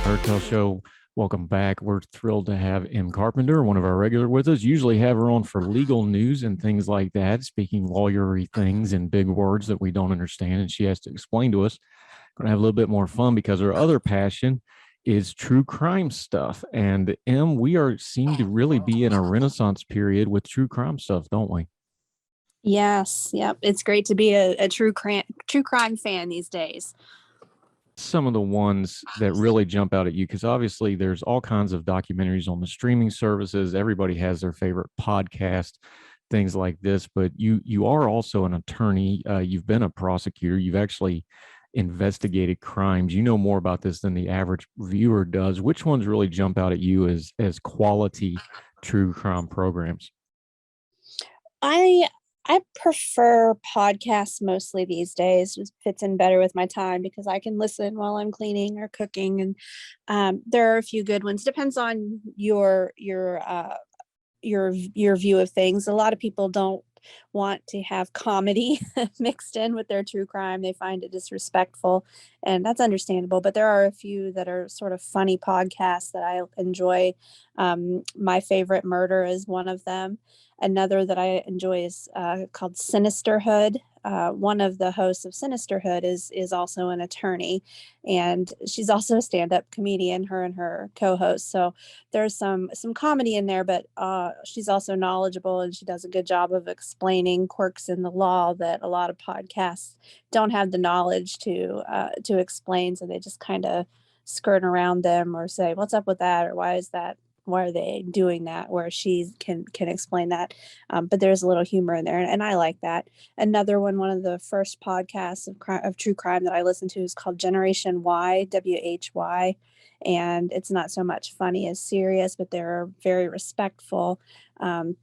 Hotel Show. Welcome back. We're thrilled to have M. Carpenter, one of our regular with us. Usually have her on for legal news and things like that, speaking lawyery things and big words that we don't understand, and she has to explain to us. Going to have a little bit more fun because her other passion is true crime stuff. And M, we seem to really be in a renaissance period with true crime stuff, don't we? Yes. Yep. It's great to be a true crime fan these days. Some of the ones that really jump out at you, because obviously there's all kinds of documentaries on the streaming services. Everybody has their favorite podcast, things like this, but you are also an attorney. You've been a prosecutor. You've actually investigated crimes. You know more about this than the average viewer does. Which ones really jump out at you as quality true crime programs? I prefer podcasts mostly these days. Just fits in better with my time because I can listen while I'm cleaning or cooking, and there are a few good ones. Depends on your view of things. A lot of people don't want to have comedy mixed in with their true crime. They find it disrespectful, and that's understandable. But there are a few that are sort of funny podcasts that I enjoy. My favorite, Murder, is one of them. Another that I enjoy is called Sinisterhood. One of the hosts of Sinisterhood is also an attorney, and she's also a stand-up comedian, her and her co-host. So there's some comedy in there, but she's also knowledgeable, and she does a good job of explaining quirks in the law that a lot of podcasts don't have the knowledge to explain. So they just kind of skirt around them or say, "What's up with that?" or "Why is that? Why are they doing that?" Where she can explain that. But there's a little humor in there, and I like that. Another one of the first podcasts of true crime that I listened to is called Generation Y, WHY. And it's not so much funny as serious, but they're very respectful. And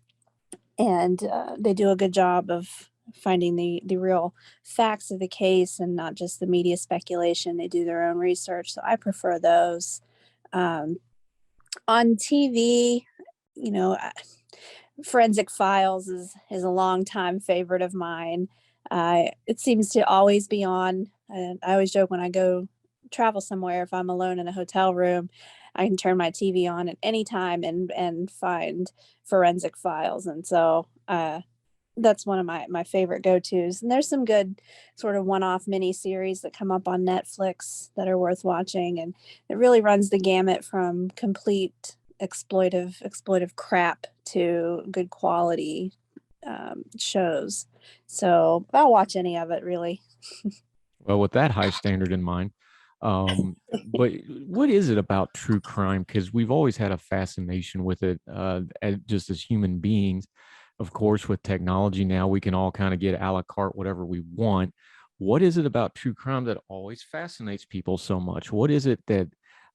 they do a good job of finding the real facts of the case and not just the media speculation. They do their own research. So I prefer those. On TV, Forensic Files is a longtime favorite of mine. It seems to always be on. And I always joke when I go travel somewhere, if I'm alone in a hotel room, I can turn my TV on at any time and find Forensic Files. And so that's one of my favorite go-tos. And there's some good sort of one-off mini series that come up on Netflix that are worth watching. And it really runs the gamut from complete exploitive crap to good quality shows. So I'll watch any of it, really. Well, with that high standard in mind, but what is it about true crime? Because we've always had a fascination with it, just as human beings. Of course, with technology now, we can all kind of get a la carte whatever we want. What is it about true crime that always fascinates people so much? What is it that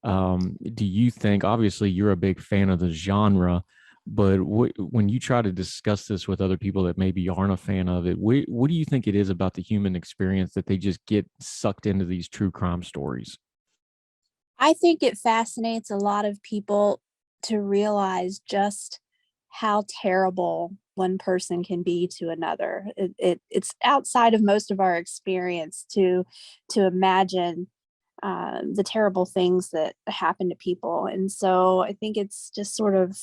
do you think? Obviously, you're a big fan of the genre, but when you try to discuss this with other people that maybe aren't a fan of it, what do you think it is about the human experience that they just get sucked into these true crime stories? I think it fascinates a lot of people to realize just how terrible one person can be to another. It's outside of most of our experience to imagine the terrible things that happen to people. And so I think it's just sort of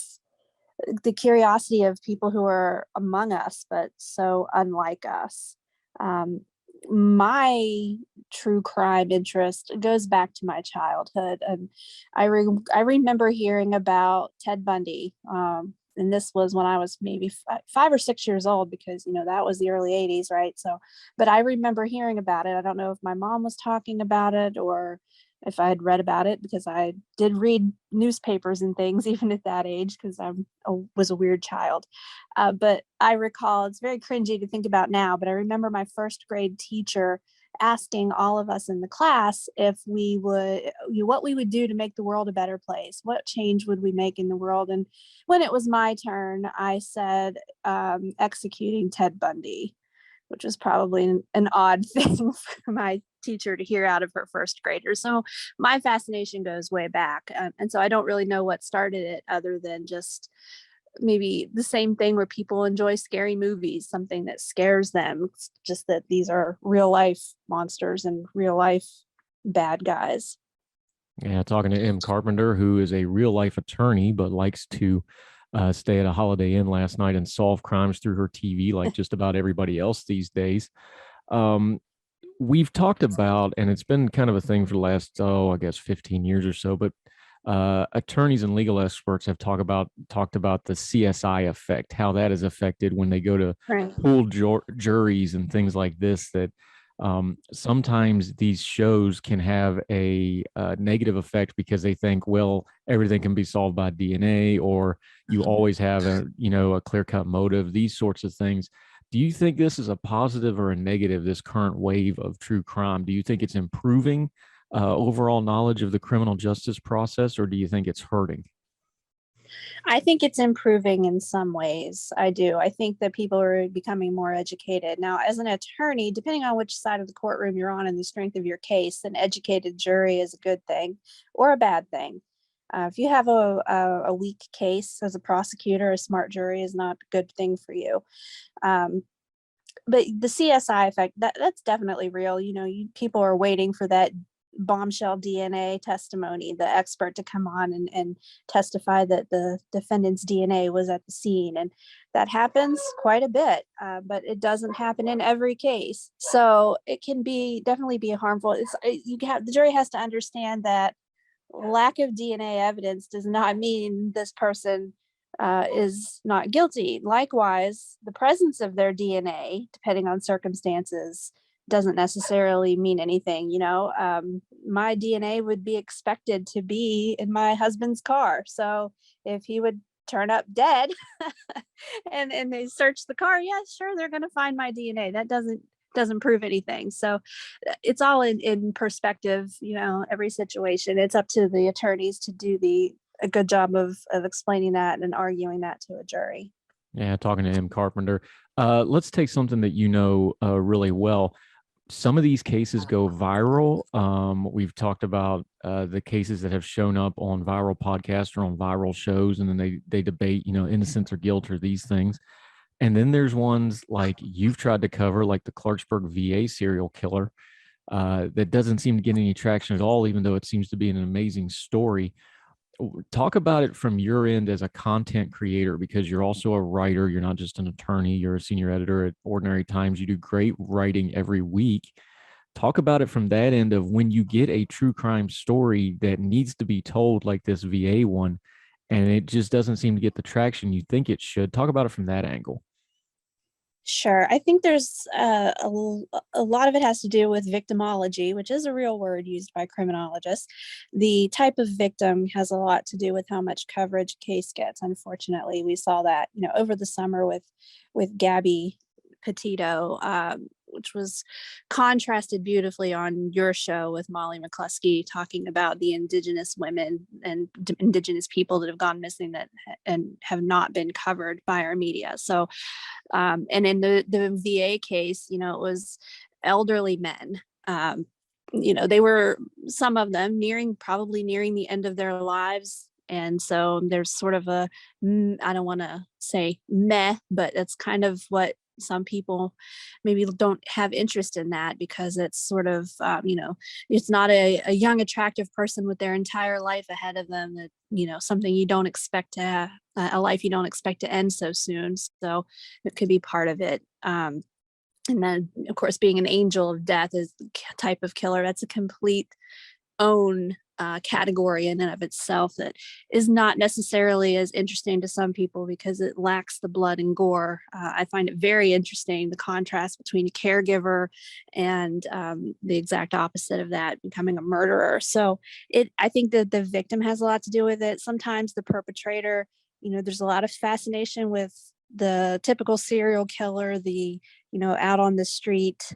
the curiosity of people who are among us, but so unlike us. My true crime interest goes back to my childhood, and I remember hearing about Ted Bundy. And this was when I was maybe 5 or 6 years old, because that was the early 80s, right? So, but I remember hearing about it. I don't know if my mom was talking about it or if I had read about it, because I did read newspapers and things even at that age, because I was a weird child. But I recall, it's very cringy to think about now, but I remember my first grade teacher asking all of us in the class if we would, what we would do to make the world a better place. What change would we make in the world? And when it was my turn, I said, executing Ted Bundy. which was probably an odd thing for my teacher to hear out of her first graders. So my fascination goes way back. And so I don't really know what started it other than just maybe the same thing where people enjoy scary movies, something that scares them. It's just that these are real life monsters and real life bad guys. Yeah, talking to M. Carpenter, who is a real life attorney, but likes to stay at a Holiday Inn last night and solve crimes through her TV, like just about everybody else these days. Um, we've talked about, and it's been kind of a thing for the last, I guess 15 years or so, but attorneys and legal experts have talked about the CSI effect, how that is affected when they go to Right. pull juries and things like this. That sometimes these shows can have a negative effect because they think, well, everything can be solved by DNA, or you always have a clear cut motive. These sorts of things. Do you think this is a positive or a negative, this current wave of true crime? Do you think it's improving overall knowledge of the criminal justice process, or do you think it's hurting? I think it's improving in some ways. I do. I think that people are becoming more educated. Now, as an attorney, depending on which side of the courtroom you're on and the strength of your case, an educated jury is a good thing or a bad thing. If you have a weak case as a prosecutor, a smart jury is not a good thing for you. Um, but the CSI effect, that's definitely real. People are waiting for that bombshell DNA testimony, the expert to come on and testify that the defendant's DNA was at the scene. And that happens quite a bit, but it doesn't happen in every case. So it can definitely be harmful. The jury has to understand that lack of DNA evidence does not mean this person is not guilty. Likewise, the presence of their DNA, depending on circumstances, doesn't necessarily mean anything. My DNA would be expected to be in my husband's car. So if he would turn up dead and they search the car, yeah, sure, they're going to find my DNA. That doesn't prove anything. So it's all in perspective. Every situation, it's up to the attorneys to do a good job of explaining that and arguing that to a jury. Yeah, talking to M. Carpenter. Let's take something that you know really well. Some of these cases go viral. We've talked about the cases that have shown up on viral podcasts or on viral shows, and then they debate, innocence or guilt or these things. And then there's ones like you've tried to cover, like the Clarksburg VA serial killer, that doesn't seem to get any traction at all, even though it seems to be an amazing story. Talk about it from your end as a content creator, because you're also a writer. You're not just an attorney. You're a senior editor at Ordinary Times. You do great writing every week. Talk about it from that end of when you get a true crime story that needs to be told, like this VA one, and it just doesn't seem to get the traction you think it should. Talk about it from that angle. Sure. I think there's a lot of it has to do with victimology, which is a real word used by criminologists. The type of victim has a lot to do with how much coverage a case gets. Unfortunately, we saw that, over the summer with Gabby Petito, which was contrasted beautifully on your show with Molly McCluskey, talking about the indigenous women and indigenous people that have gone missing and have not been covered by our media. So, and in the VA case, it was elderly men. They were, some of them probably nearing the end of their lives. And so there's sort of I don't want to say meh, but that's kind of what some people maybe don't have interest in, that because it's sort of, it's not a young, attractive person with their entire life ahead of them, that, something you don't expect a life you don't expect to end so soon. So it could be part of it. And then, of course, being an angel of death is the type of killer that's a complete own category in and of itself, that is not necessarily as interesting to some people because it lacks the blood and gore. I find it very interesting, the contrast between a caregiver and the exact opposite of that, becoming a murderer. So I think that the victim has a lot to do with it. Sometimes the perpetrator, there's a lot of fascination with the typical serial killer, the, out on the street,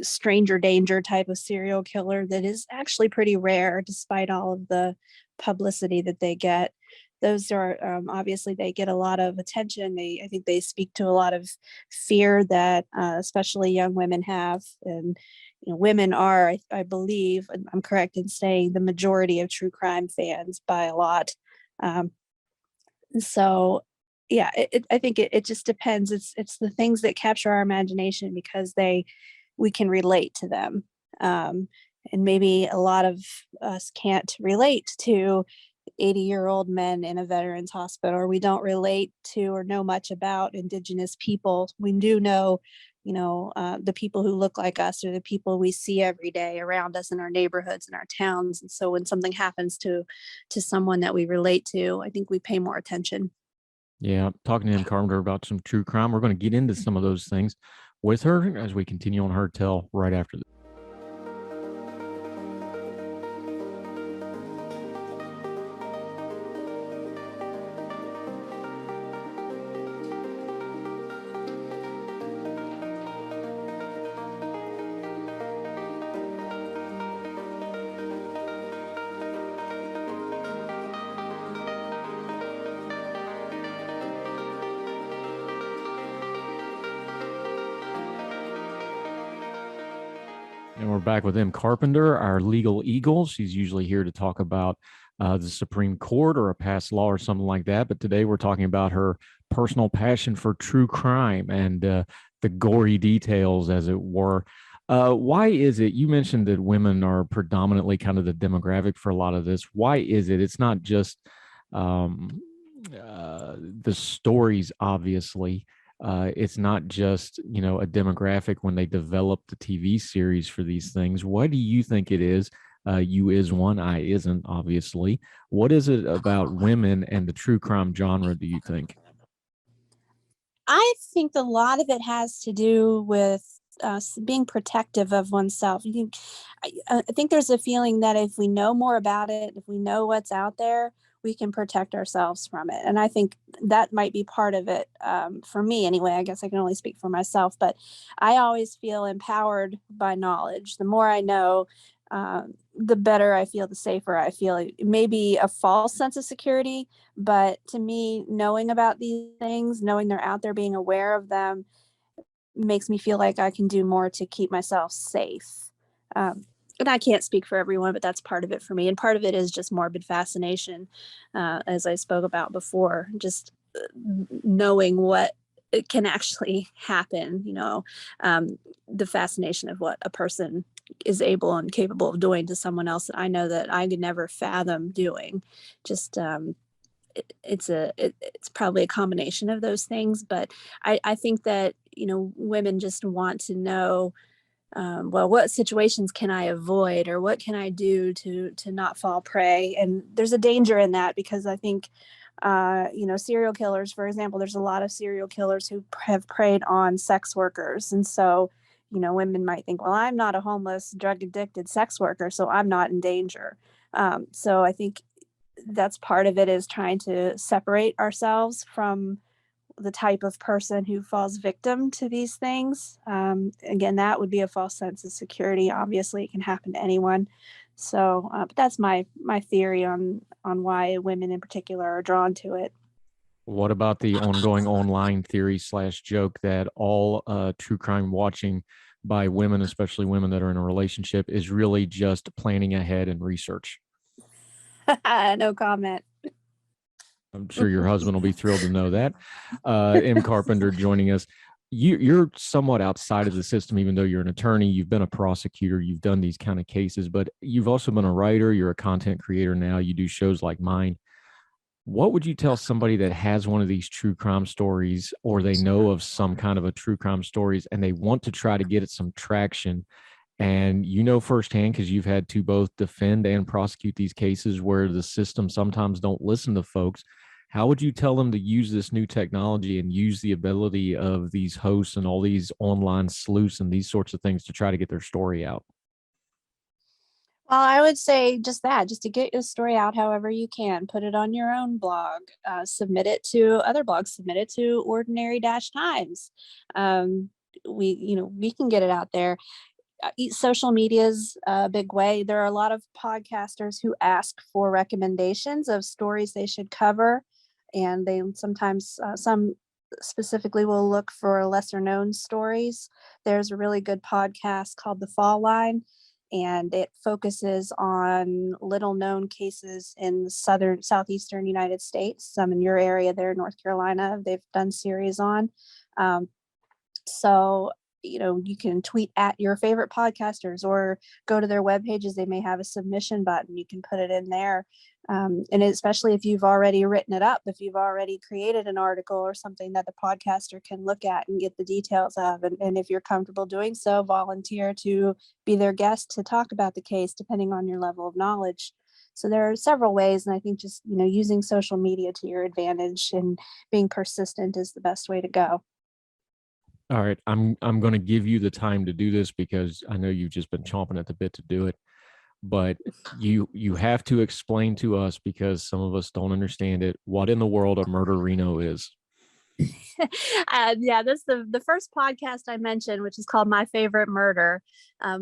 stranger danger type of serial killer that is actually pretty rare despite all of the publicity that they get. those are obviously they get a lot of attention. I think they speak to a lot of fear that especially young women have. And women are, I believe, and I'm correct in saying, the majority of true crime fans by a lot. Um, so yeah, I think it just depends. It's the things that capture our imagination because we can relate to them. Um, and maybe a lot of us can't relate to 80-year-old men in a veterans hospital, or we don't relate to or know much about indigenous people. We do know, the people who look like us or the people we see every day around us in our neighborhoods and our towns. And so when something happens to someone that we relate to, I think we pay more attention. Yeah, talking to him, Carpenter, about some true crime. We're going to get into some of those things with her as we continue on her tell right after this. And we're back with M. Carpenter, our legal eagle. She's usually here to talk about the Supreme Court or a past law or something like that. But today we're talking about her personal passion for true crime and the gory details, as it were. Why is it, you mentioned that women are predominantly kind of the demographic for a lot of this. Why is it? It's not just the stories, obviously. It's not just, a demographic when they develop the TV series for these things. What do you think it is? You is one, I isn't, obviously. What is it about women and the true crime genre, do you think? I think a lot of it has to do with being protective of oneself. I think there's a feeling that if we know more about it, if we know what's out there, we can protect ourselves from it. And I think that might be part of it for me anyway. I guess I can only speak for myself, but I always feel empowered by knowledge. The more I know, the better I feel, the safer I feel. It may be a false sense of security, but to me, knowing about these things, knowing they're out there, being aware of them, makes me feel like I can do more to keep myself safe. And I can't speak for everyone, but that's part of it for me. And part of it is just morbid fascination, as I spoke about before, just knowing what it can actually happen, the fascination of what a person is able and capable of doing to someone else that I know that I could never fathom doing. Just it's probably a combination of those things, but I think that women just want to know, well, what situations can I avoid, or what can I do to not fall prey? And there's a danger in that, because I think serial killers, for example, there's a lot of serial killers who have preyed on sex workers. And so women might think, well, I'm not a homeless drug addicted sex worker, so I'm not in danger. So I think that's part of it, is trying to separate ourselves from the type of person who falls victim to these things. Again, that would be a false sense of security. Obviously, it can happen to anyone. So, but that's my theory on why women in particular are drawn to it. What about the ongoing online theory slash joke that all true crime watching by women, especially women that are in a relationship, is really just planning ahead and research? No comment. I'm sure your husband will be thrilled to know that. M. Carpenter joining us. You're somewhat outside of the system, even though you're an attorney. You've been a prosecutor. You've done these kind of cases, but you've also been a writer. You're a content creator now. You do shows like mine. What would you tell somebody that has one of these true crime stories, or they know of some kind of a true crime stories, and they want to try to get it some traction? And firsthand, because you've had to both defend and prosecute these cases where the system sometimes don't listen to folks. How would you tell them to use this new technology and use the ability of these hosts and all these online sleuths and these sorts of things to try to get their story out? Well, I would say just that, just to get your story out however you can. Put it on your own blog, submit it to other blogs, submit it to Ordinary Dash Times. We can get it out there. social media is a big way. There are a lot of podcasters who ask for recommendations of stories they should cover, and they sometimes some specifically will look for lesser known stories. There's a really good podcast called The Fall Line, and it focuses on little known cases in the southeastern United States, some in your area there, North Carolina, they've done series on. So, you can tweet at your favorite podcasters or go to their web pages. They may have a submission button. You can put it in there. And especially if you've already written it up, if you've already created an article or something that the podcaster can look at and get the details of, and if you're comfortable doing so, volunteer to be their guest to talk about the case, depending on your level of knowledge. So there are several ways, and I think just, using social media to your advantage and being persistent is the best way to go. All right, I'm going to give you the time to do this because I know you've just been chomping at the bit to do it. But you have to explain to us, because some of us don't understand it, what in the world a murderino is. Yeah, this is the first podcast I mentioned, which is called My Favorite Murder.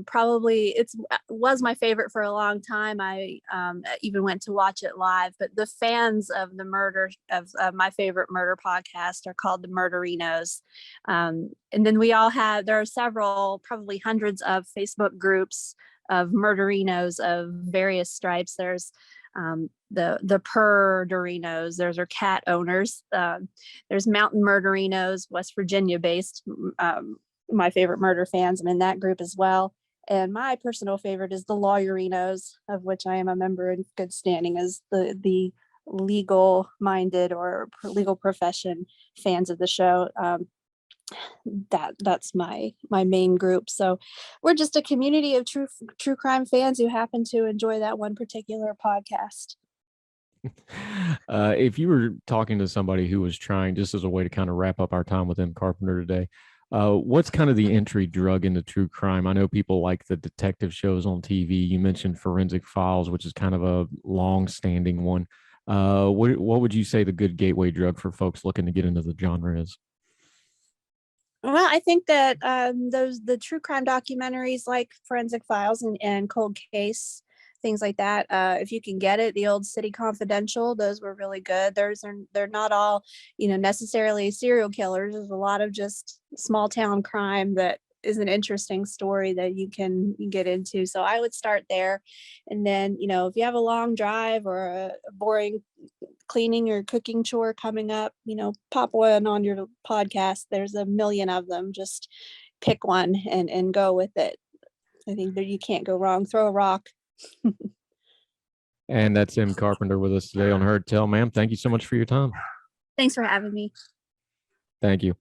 Probably was my favorite for a long time. I even went to watch it live. But the fans of the murder of My Favorite Murder podcast are called the Murderinos. And then there are several, probably hundreds of Facebook groups of murderinos of various stripes. There's the Purderinos, there's our cat owners. There's Mountain Murderinos, West Virginia based. My Favorite Murder fans, I'm in that group as well. And my personal favorite is the Lawyerinos, of which I am a member in good standing as the legal minded or legal profession fans of the show. That's my main group. So we're just a community of true crime fans who happen to enjoy that one particular podcast. If you were talking to somebody who was trying, just as a way to kind of wrap up our time with Carpenter today, what's kind of the entry drug into true crime? I know people like the detective shows on TV. You mentioned Forensic Files, which is kind of a long-standing one. What would you say the good gateway drug for folks looking to get into the genre is? Well, I think that the true crime documentaries like Forensic Files and Cold Case, things like that, if you can get it, the old City Confidential, those were really good. They're not all, necessarily serial killers. There's a lot of just small town crime that is an interesting story that you can get into. So I would start there. And then, if you have a long drive or a boring cleaning or cooking chore coming up, pop one on your podcast. There's a million of them. Just pick one and go with it. I think that you can't go wrong. Throw a rock. And that's Carpenter with us today on Heard Tell. Ma'am, thank you so much for your time. Thanks for having me. Thank you.